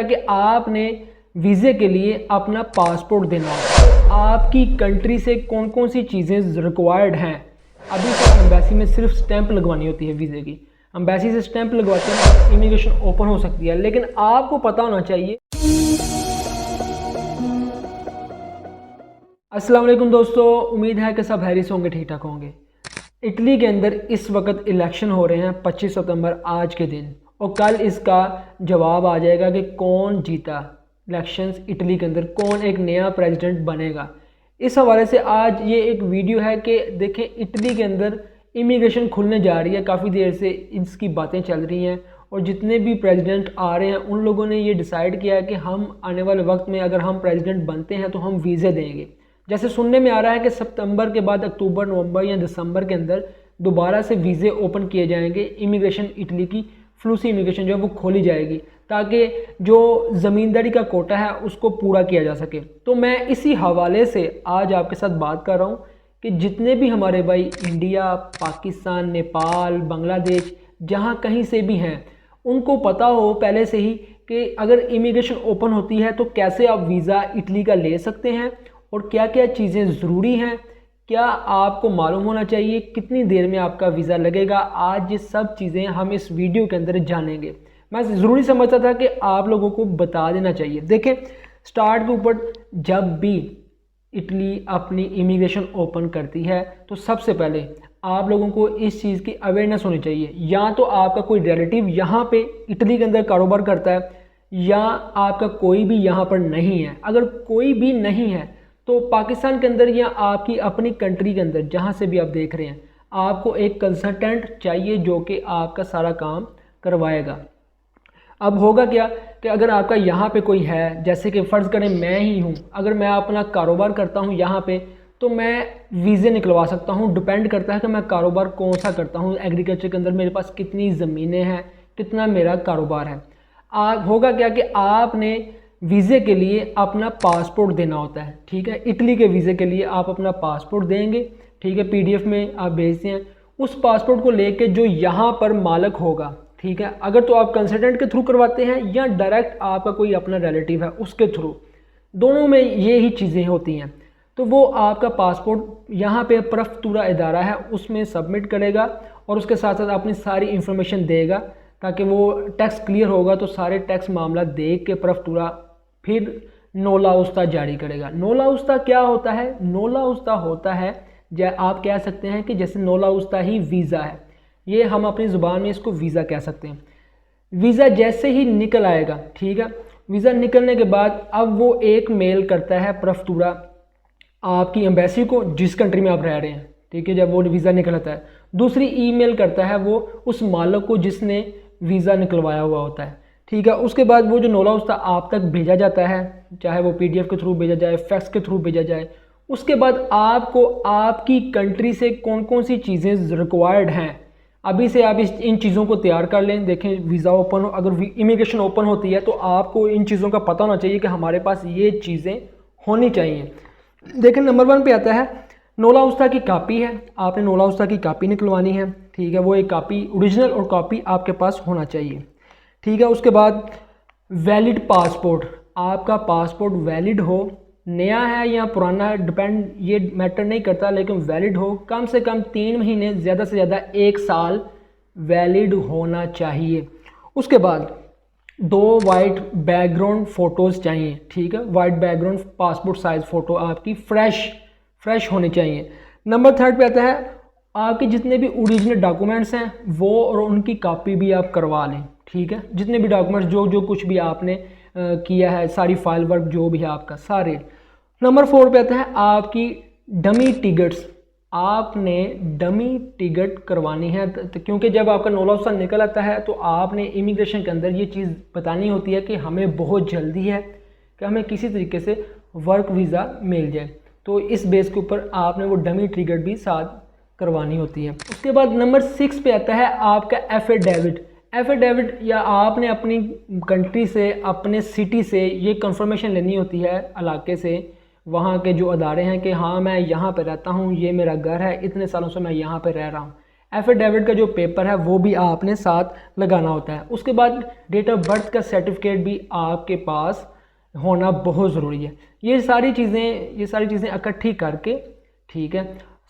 कि आपने वीज़े के लिए अपना पासपोर्ट देना होगा। आपकी कंट्री से कौन कौन सी चीज़ें रिक्वायर्ड हैं। अभी तो एम्बेसी में सिर्फ स्टैंप लगवानी होती है वीज़े की। एम्बेसी से स्टैंप लगवाते हैं, इमिग्रेशन ओपन हो सकती है, लेकिन आपको पता होना चाहिए। अस्सलाम वालेकुम दोस्तों, उम्मीद है कि सब हैरिस होंगे, ठीक ठाक होंगे। इटली के अंदर इस वक्त इलेक्शन हो रहे हैं 25 सितंबर आज के दिन, और कल इसका जवाब आ जाएगा कि कौन जीता इलेक्शंस इटली के अंदर, कौन एक नया प्रेसिडेंट बनेगा। इस हवाले से आज ये एक वीडियो है कि देखें इटली के अंदर इमिग्रेशन खुलने जा रही है। काफ़ी देर से इसकी बातें चल रही हैं और जितने भी प्रेसिडेंट आ रहे हैं उन लोगों ने ये डिसाइड किया है कि हम आने वाले वक्त में अगर हम प्रेसिडेंट बनते हैं तो हम वीज़े देंगे। जैसे सुनने में आ रहा है कि सितंबर के बाद अक्टूबर, नवंबर या दिसंबर के अंदर दोबारा से वीज़े ओपन किए जाएंगे। इमिग्रेशन इटली की फ्लूसी इमिग्रेशन जो है वो खोली जाएगी ताकि जो ज़मींदारी का कोटा है उसको पूरा किया जा सके। तो मैं इसी हवाले से आज आपके साथ बात कर रहा हूँ कि जितने भी हमारे भाई इंडिया, पाकिस्तान, नेपाल, बांग्लादेश, जहाँ कहीं से भी हैं, उनको पता हो पहले से ही कि अगर इमिग्रेशन ओपन होती है तो कैसे आप वीज़ा इटली का ले सकते हैं और क्या क्या चीज़ें ज़रूरी हैं, क्या आपको मालूम होना चाहिए, कितनी देर में आपका वीज़ा लगेगा। आज ये सब चीज़ें हम इस वीडियो के अंदर जानेंगे। मैं ज़रूरी समझता था कि आप लोगों को बता देना चाहिए। देखें, स्टार्ट के ऊपर जब भी इटली अपनी इमिग्रेशन ओपन करती है तो सबसे पहले आप लोगों को इस चीज़ की अवेयरनेस होनी चाहिए। या तो आपका कोई रिलेटिव यहाँ पे इटली के अंदर कारोबार करता है या आपका कोई भी यहाँ पर नहीं है। अगर कोई भी नहीं है तो पाकिस्तान के अंदर या आपकी अपनी कंट्री के अंदर जहाँ से भी आप देख रहे हैं, आपको एक कंसल्टेंट चाहिए जो कि आपका सारा काम करवाएगा। अब होगा क्या कि अगर आपका यहाँ पे कोई है, जैसे कि फ़र्ज़ करें मैं ही हूँ, अगर मैं अपना कारोबार करता हूँ यहाँ पे तो मैं वीज़े निकलवा सकता हूँ। डिपेंड करता है कि मैं कारोबार कौन सा करता हूँ, एग्रीकल्चर के अंदर मेरे पास कितनी ज़मीनें हैं, कितना मेरा कारोबार है। होगा क्या कि आपने वीज़े के लिए अपना पासपोर्ट देना होता है, ठीक है। इटली के वीज़े के लिए आप अपना पासपोर्ट देंगे, ठीक है, PDF में आप भेजते हैं। उस पासपोर्ट को लेके जो यहाँ पर मालिक होगा, ठीक है, अगर तो आप कंसल्टेंट के थ्रू करवाते हैं या डायरेक्ट आपका कोई अपना रिलेटिव है उसके थ्रू, दोनों में ये ही चीज़ें होती हैं। तो वो आपका पासपोर्ट यहाँ पे प्रफ्तूरा इदारा है उसमें सबमिट करेगा और उसके साथ साथ अपनी सारी इन्फॉर्मेशन देगा ताकि वो टैक्स क्लियर होगा तो सारे टैक्स मामला देख के प्रफ्तूरा फिर नोला उस्ता जारी करेगा। नोला उस्ता क्या होता है? नोला उस्ता होता है, आप कह सकते हैं कि जैसे नोला उस्ता ही वीज़ा है, ये हम अपनी ज़ुबान में इसको वीज़ा कह सकते हैं। वीज़ा जैसे ही निकल आएगा, ठीक है, वीज़ा निकलने के बाद अब वो एक मेल करता है प्रफ्तूरा आपकी एम्बेसी को जिस कंट्री में आप रह रहे हैं, ठीक है। जब वो वीज़ा निकलता है, दूसरी ईमेल करता है वो उस मालिक को जिसने वीज़ा निकलवाया हुआ होता है, ठीक है। उसके बाद वो जो नोला उस्ता आप तक भेजा जाता है, चाहे वो PDF के थ्रू भेजा जाए, फैक्स के थ्रू भेजा जाए। उसके बाद आपको आपकी कंट्री से कौन कौन सी चीज़ें रिक्वायर्ड हैं, अभी से आप इन चीज़ों को तैयार कर लें। देखें, वीज़ा ओपन हो, अगर इमिग्रेशन ओपन होती है तो आपको इन चीज़ों का पता होना चाहिए कि हमारे पास ये चीज़ें होनी चाहिए। देखें, नंबर 1 पे आता है नोला उस्ता की कापी है। आपने नोला उस्ता की कापी निकलवानी है, ठीक है। वो एक कापी ओरिजिनल और कॉपी आपके पास होना चाहिए, ठीक है। उसके बाद वैलिड पासपोर्ट, आपका पासपोर्ट वैलिड हो, नया है या पुराना है डिपेंड, ये मैटर नहीं करता, लेकिन वैलिड हो, कम से कम 3 महीने, ज़्यादा से ज़्यादा 1 साल वैलिड होना चाहिए। उसके बाद 2 वाइट बैकग्राउंड फ़ोटोज़ चाहिए, ठीक है। White background passport size photo आपकी फ्रेश होनी चाहिए। नंबर 3 पे आता है आपके जितने भी ओरिजिनल डॉक्यूमेंट्स हैं वो और उनकी कॉपी भी आप करवा लें, ठीक है। जितने भी डॉक्यूमेंट्स जो कुछ भी आपने किया है, सारी फाइल वर्क जो भी है आपका, सारे। नंबर 4 पे आता है आपकी डमी टिकट्स, आपने डमी टिकट करवानी है क्योंकि जब आपका नोला उस्ता निकल आता है तो आपने इमिग्रेशन के अंदर ये चीज़ बतानी होती है कि हमें बहुत जल्दी है कि हमें किसी तरीके से वर्क वीज़ा मिल जाए। तो इस बेस के ऊपर आपने वो डमी टिकट भी साथ करवानी होती है। उसके बाद नंबर 6 पे आता है आपका एफिडेविट या आपने अपनी कंट्री से, अपने सिटी से ये कंफर्मेशन लेनी होती है इलाके से, वहाँ के जो अदारे हैं कि हाँ मैं यहाँ पे रहता हूँ, ये मेरा घर है, इतने सालों से मैं यहाँ पे रह रहा हूँ। एफिडेविट का जो पेपर है वो भी आपने साथ लगाना होता है। उसके बाद डेट ऑफ बर्थ का सर्टिफिकेट भी आपके पास होना बहुत ज़रूरी है। ये सारी चीज़ें इकट्ठी करके, ठीक है,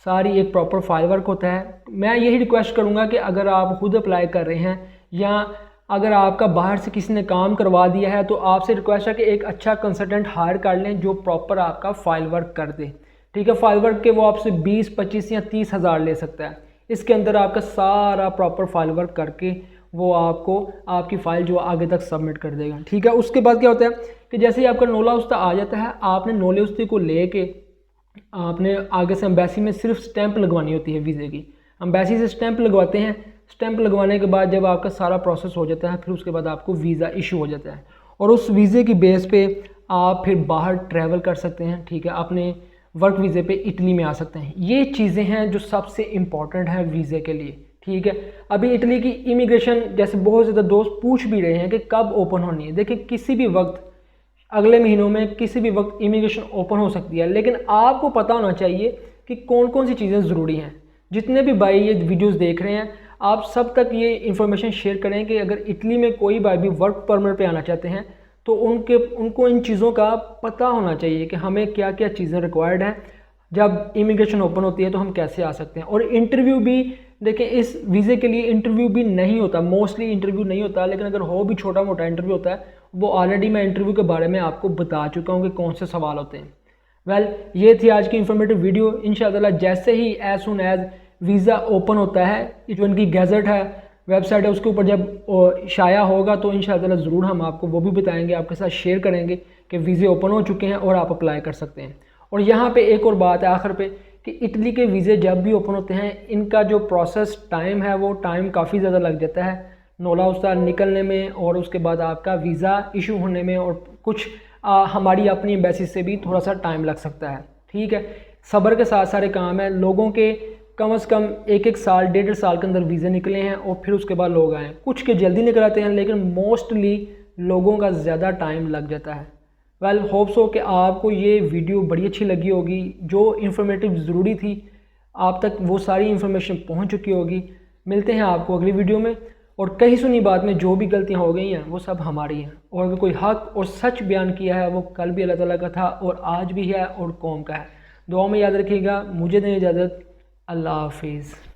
सारी एक प्रॉपर फाइल वर्क होता है। मैं यही रिक्वेस्ट करूँगा कि अगर आप खुद अप्लाई कर रहे हैं या अगर आपका बाहर से किसी ने काम करवा दिया है तो आपसे रिक्वेस्ट है कि एक अच्छा कंसल्टेंट हायर कर लें जो प्रॉपर आपका फाइल वर्क कर दे, ठीक है। फाइल वर्क के वो आपसे 20, 25 या 30 हज़ार ले सकता है। इसके अंदर आपका सारा प्रॉपर फाइल वर्क करके वो आपको आपकी फ़ाइल जो आगे तक सबमिट कर देगा, ठीक है। उसके बाद क्या होता है कि जैसे ही आपका नोला उस्ता आ जाता है, आपने नोले उस्ते को लेके आपने आगे से एम्बेसी में सिर्फ स्टैंप लगवानी होती है वीज़े की। एम्बेसी से स्टैंप लगवाते हैं। स्टैंप लगवाने के बाद जब आपका सारा प्रोसेस हो जाता है फिर उसके बाद आपको वीज़ा इशू हो जाता है और उस वीज़े की बेस पे आप फिर बाहर ट्रैवल कर सकते हैं, ठीक है, अपने वर्क वीज़े पे इटली में आ सकते हैं। ये चीज़ें हैं जो सबसे इम्पॉर्टेंट है वीज़े के लिए, ठीक है। अभी इटली की इमिग्रेशन जैसे बहुत ज़्यादा दोस्त पूछ भी रहे हैं कि कब ओपन होनी है। देखिए किसी भी वक्त, अगले महीनों में किसी भी वक्त इमिग्रेशन ओपन हो सकती है, लेकिन आपको पता होना चाहिए कि कौन कौन सी चीज़ें ज़रूरी हैं। जितने भी भाई ये वीडियोस देख रहे हैं आप सब तक ये इन्फॉर्मेशन शेयर करें कि अगर इटली में कोई भाई भी वर्क परमिट पे आना चाहते हैं तो उनको इन चीज़ों का पता होना चाहिए कि हमें क्या क्या चीज़ें रिक्वायर्ड हैं। जब इमिग्रेशन ओपन होती है तो हम कैसे आ सकते हैं। और इंटरव्यू भी देखें, इस वीज़े के लिए इंटरव्यू भी नहीं होता, मोस्टली इंटरव्यू नहीं होता, लेकिन अगर हो भी छोटा मोटा इंटरव्यू होता है वो ऑलरेडी मैं इंटरव्यू के बारे में आपको बता चुका हूँ कि कौन से सवाल होते हैं। वेल, ये थी आज की इन्फॉर्मेटिव वीडियो। इंशाल्लाह जैसे ही as soon as visa open होता है, जो इनकी गैजेट है, वेबसाइट है, उसके ऊपर जब शाया होगा तो इंशाल्लाह ज़रूर हम आपको वो भी बताएंगे, आपके साथ शेयर करेंगे कि वीज़े ओपन हो चुके हैं और आप अप्लाई कर सकते हैं। और यहाँ पे एक और बात है आखिर पे कि इटली के वीज़े जब भी ओपन होते हैं इनका जो प्रोसेस टाइम है वो टाइम काफ़ी ज़्यादा लग जाता है नोला उस्ता निकलने में और उसके बाद आपका वीज़ा इशू होने में, और कुछ हमारी अपनी एम्बेसी से भी थोड़ा सा टाइम लग सकता है, ठीक है। सब्र के साथ सारे काम है। लोगों के कम से कम एक साल, 1.5 साल के अंदर वीज़े निकले हैं और फिर उसके बाद लोग आए। कुछ के जल्दी निकल आते हैं लेकिन मोस्टली लोगों का ज़्यादा टाइम लग जाता है। वेल, होप्स हो कि आपको ये वीडियो बड़ी अच्छी लगी होगी। जो इन्फॉर्मेटिव ज़रूरी थी आप तक वो सारी इन्फॉर्मेशन पहुंच चुकी होगी। मिलते हैं आपको अगली वीडियो में। और कहीं सुनी बात में जो भी गलतियां हो गई हैं वो सब हमारी हैं, और अगर कोई हक और सच बयान किया है वो कल भी अल्लाह ताला का था और आज भी है और कौम का है। दुआ में याद रखिएगा। मुझे दें इजाज़त। अल्लाह हाफिज़।